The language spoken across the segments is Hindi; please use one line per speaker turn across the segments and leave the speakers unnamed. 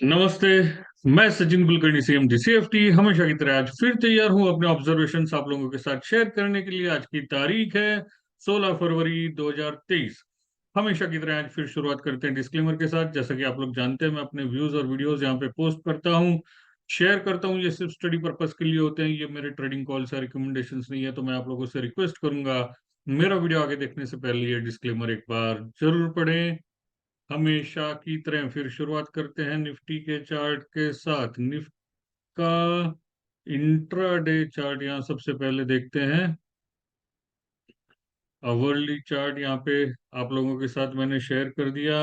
नमस्ते। मैं सचिन कुलकर्णी सीएमडी सीएफटी हमेशा की तरह आज फिर तैयार हूं अपने ऑब्जर्वेशंस आप लोगों के साथ शेयर करने के लिए। आज की तारीख है 16 फरवरी 2023। हमेशा की तरह आज फिर शुरुआत करते हैं डिस्क्लेमर के साथ। जैसा कि आप लोग जानते हैं, मैं अपने व्यूज और वीडियोस यहाँ पे पोस्ट करता हूँ, शेयर करता हूँ। ये सिर्फ स्टडी पर्पस के लिए होते हैं, ये मेरे ट्रेडिंग कॉल्स या रिकमेंडेशंस नहीं है। तो मैं आप लोगों से रिक्वेस्ट करूंगा, मेरा वीडियो आगे देखने से पहले ये डिस्क्लेमर एक बार जरूर पढ़ें। हमेशा की तरह फिर शुरुआत करते हैं निफ्टी के चार्ट के साथ। निफ्टी का इंट्राडे चार्ट यहाँ सबसे पहले देखते हैं। अवर्ली चार्ट यहाँ पे आप लोगों के साथ मैंने शेयर कर दिया।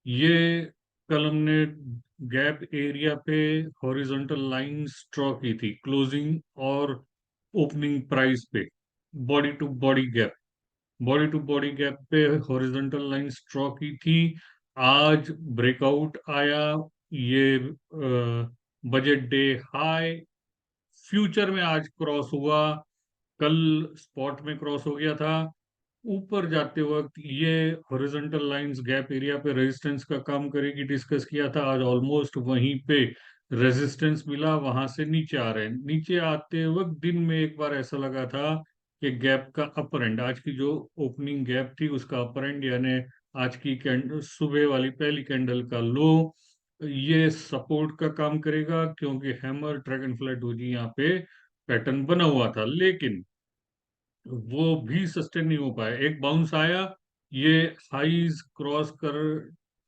ये कल हमने गैप एरिया पे हॉरिजॉन्टल लाइंस ड्रॉ की थी, क्लोजिंग और ओपनिंग प्राइस पे। Body to body gap, body to body gap पे हॉरिजॉन्टल लाइंस ड्रॉ की थी। आज ब्रेकआउट आया। ये बजट डे हाई फ्यूचर में आज क्रॉस हुआ, कल स्पॉट में क्रॉस हो गया था। ऊपर जाते वक्त ये हॉरिजॉन्टल लाइंस गैप एरिया पे रेजिस्टेंस का काम करेगी, डिस्कस किया था। आज ऑलमोस्ट वहीं पे रेजिस्टेंस मिला, वहां से नीचे आ रहे हैं। नीचे आते वक्त दिन में एक बार ऐसा लगा था कि गैप का अपर एंड, आज की जो ओपनिंग गैप थी उसका अपर एंड, यानी आज की कैंडल सुबह वाली पहली कैंडल का लो, ये सपोर्ट का काम करेगा, क्योंकि हैमर ड्रैगन फ्लाई डोजी यहाँ पे पैटर्न बना हुआ था। लेकिन वो भी सस्टेन नहीं हो पाए। एक बाउंस आया, ये हाईज क्रॉस कर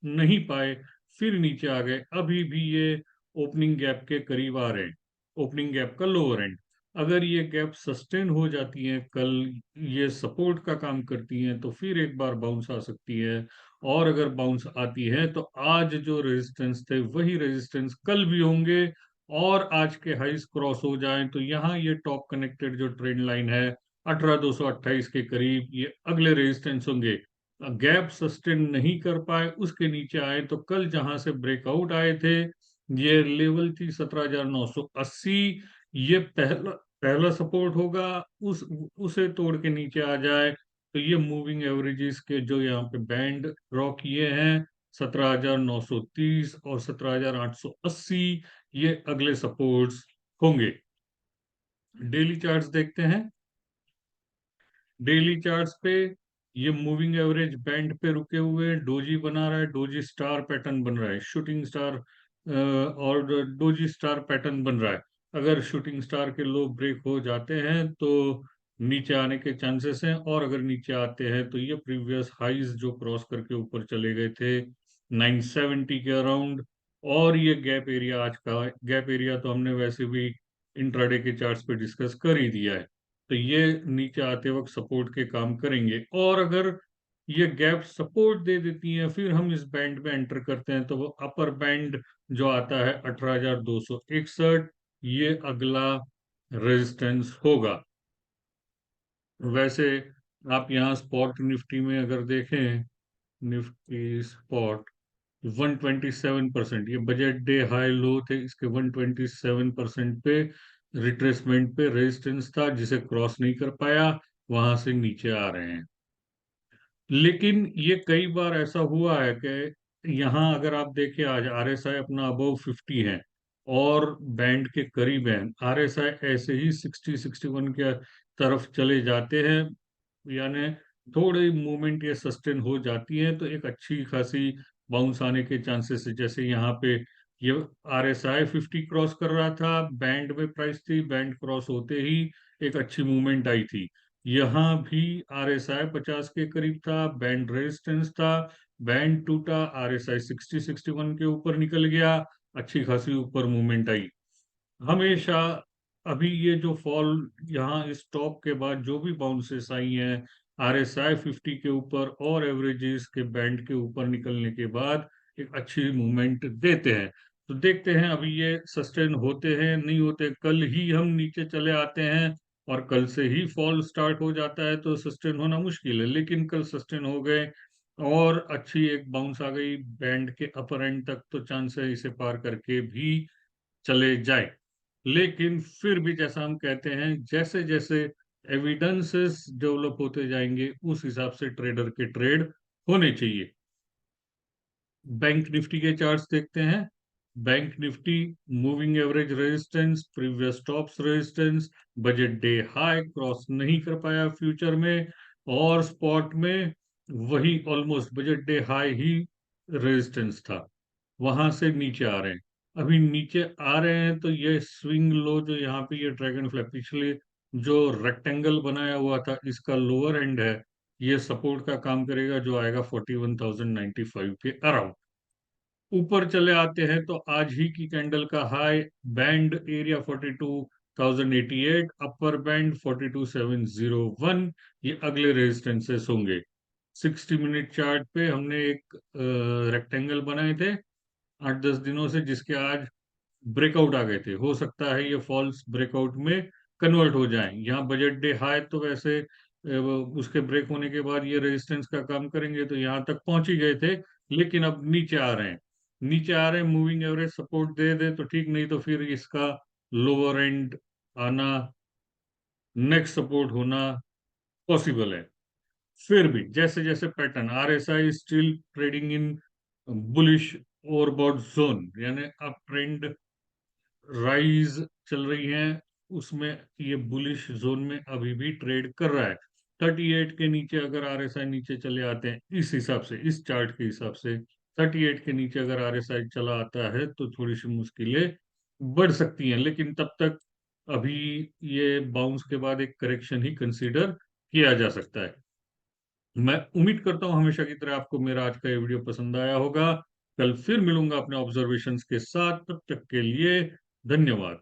नहीं पाए, फिर नीचे आ गए। अभी भी ये ओपनिंग गैप के करीब आ रहे हैं, ओपनिंग गैप का लोअर एंड। अगर ये गैप सस्टेन हो जाती है, कल ये सपोर्ट का काम करती हैं, तो फिर एक बार बाउंस आ सकती है। और अगर बाउंस आती है तो आज जो रेजिस्टेंस थे वही रेजिस्टेंस कल भी होंगे। और आज के हाईज क्रॉस हो जाएं तो यहाँ ये टॉप कनेक्टेड जो ट्रेंड लाइन है 18,228 के करीब, ये अगले रेजिस्टेंस होंगे। गैप सस्टेन नहीं कर पाए, उसके नीचे आए तो कल जहां से ब्रेकआउट आए थे, ये लेवल थी 17,980। ये पहला पहला सपोर्ट होगा। उसे तोड़ के नीचे आ जाए तो ये मूविंग एवरेजेस के जो यहाँ पे बैंड ड्रॉ किए हैं 17,930 और 17,880, ये अगले सपोर्ट्स होंगे। डेली चार्ट्स देखते हैं। डेली चार्ट्स पे ये मूविंग एवरेज बैंड पे रुके हुए डोजी बना रहा है, डोजी स्टार पैटर्न बन रहा है, शूटिंग स्टार और डोजी स्टार पैटर्न बन रहा है। अगर शूटिंग स्टार के लो ब्रेक हो जाते हैं तो नीचे आने के चांसेस हैं, और अगर नीचे आते हैं तो ये प्रीवियस हाईज जो क्रॉस करके ऊपर चले गए थे 970 के अराउंड। और ये गैप एरिया, आज का गैप एरिया तो हमने वैसे भी इंट्राडे के चार्ट्स पे डिस्कस कर ही दिया है। तो ये नीचे आते वक्त सपोर्ट के काम करेंगे। और अगर ये गैप सपोर्ट दे देती हैं, फिर हम इस बैंड में एंटर करते हैं, तो वो अपर बैंड जो आता है 18,261, ये अगला रेजिस्टेंस होगा। वैसे आप यहाँ स्पॉट निफ्टी में अगर देखें, निफ्टी स्पॉट 127%, ये बजट डे हाई लो थे, इसके 127% पे रिट्रेसमेंट पे रेजिस्टेंस था, जिसे क्रॉस नहीं कर पाया, वहां से नीचे आ रहे हैं। लेकिन ये कई बार ऐसा हुआ है कि यहाँ अगर आप देखें, आज आरएसआई अपना अबव 50 है और बैंड के करीब है। आरएसआई ऐसे ही 60-61 के तरफ चले जाते हैं, यानी थोड़ी मूवमेंट ये सस्टेन हो जाती है तो एक अच्छी खासी बाउंस आने के चांसेस है। जैसे यहाँ पे ये आरएसआई 50 क्रॉस कर रहा था, बैंड में प्राइस थी, बैंड क्रॉस होते ही एक अच्छी मूवमेंट आई थी। यहाँ भी आरएसआई 50 के करीब था, बैंड रेजिस्टेंस था, बैंड टूटा, आरएसआई 60-61 के ऊपर निकल गया, अच्छी खासी ऊपर मूवमेंट आई। हमेशा अभी ये जो फॉल यहाँ इस टॉप के बाद जो भी बाउंसेस आई हैं आरएसआई 50 के ऊपर और एवरेजेस के बैंड के ऊपर निकलने के बाद एक अच्छी मूवमेंट देते हैं। तो देखते हैं अभी ये सस्टेन होते हैं नहीं होते। कल ही हम नीचे चले आते हैं और कल से ही फॉल स्टार्ट हो जाता है तो सस्टेन होना मुश्किल है, लेकिन कल सस्टेन हो गए और अच्छी एक बाउंस आ गई बैंड के अपर एंड तक, तो चांस है इसे पार करके भी चले जाए। लेकिन फिर भी जैसा हम कहते हैं, जैसे जैसे एविडेंसेस डेवलप होते जाएंगे उस हिसाब से ट्रेडर के ट्रेड होने चाहिए। बैंक निफ्टी के चार्ट्स देखते हैं। Bank Nifty moving average resistance, previous tops resistance, budget day high cross नहीं कर पाया फ्यूचर में, और स्पॉट में वही ऑलमोस्ट बजट डे हाई ही रेजिस्टेंस था, वहां से नीचे आ रहे हैं। अभी नीचे आ रहे हैं तो ये स्विंग लो जो यहाँ पे ये ड्रैगन फ्लाई पिछले जो रेक्टेंगल बनाया हुआ था इसका लोअर एंड है, ये सपोर्ट का काम करेगा जो आएगा 41,095 के अराउंड। ऊपर चले आते हैं तो आज ही की कैंडल का high band area 42,088, upper band 42,701, ये अगले रेजिस्टेंसेस होंगे। 60 मिनट चार्ट पे हमने एक रेक्टेंगल बनाए थे 8-10 दिनों से, जिसके आज ब्रेकआउट आ गए थे। हो सकता है ये फॉल्स ब्रेकआउट में कन्वर्ट हो जाएं। यहाँ बजट डे हाई तो वैसे उसके ब्रेक होने के बाद ये रेजिस्टेंस का काम करेंगे, तो यहाँ तक पहुंच ही गए थे, लेकिन अब नीचे आ रहे हैं। नीचे आ रहे हैं, मूविंग एवरेज सपोर्ट दे दे तो ठीक, नहीं तो फिर इसका लोअर एंड आना, नेक्स्ट सपोर्ट होना पॉसिबल है। फिर भी जैसे जैसे pattern, RSI still trading in bullish overbought zone, यानी अप ट्रेंड राइज चल रही है, उसमें ये बुलिश जोन में अभी भी ट्रेड कर रहा है। 38 के नीचे अगर आरएसआई नीचे चले आते हैं, इस हिसाब से, इस चार्ट के हिसाब से 38 के नीचे अगर आरएसआई चला आता है तो थोड़ी सी मुश्किलें बढ़ सकती हैं, लेकिन तब तक अभी ये बाउंस के बाद एक करेक्शन ही कंसीडर किया जा सकता है। मैं उम्मीद करता हूं हमेशा की तरह आपको मेरा आज का ये वीडियो पसंद आया होगा। कल फिर मिलूंगा अपने ऑब्जर्वेशंस के साथ, तब तक के लिए धन्यवाद।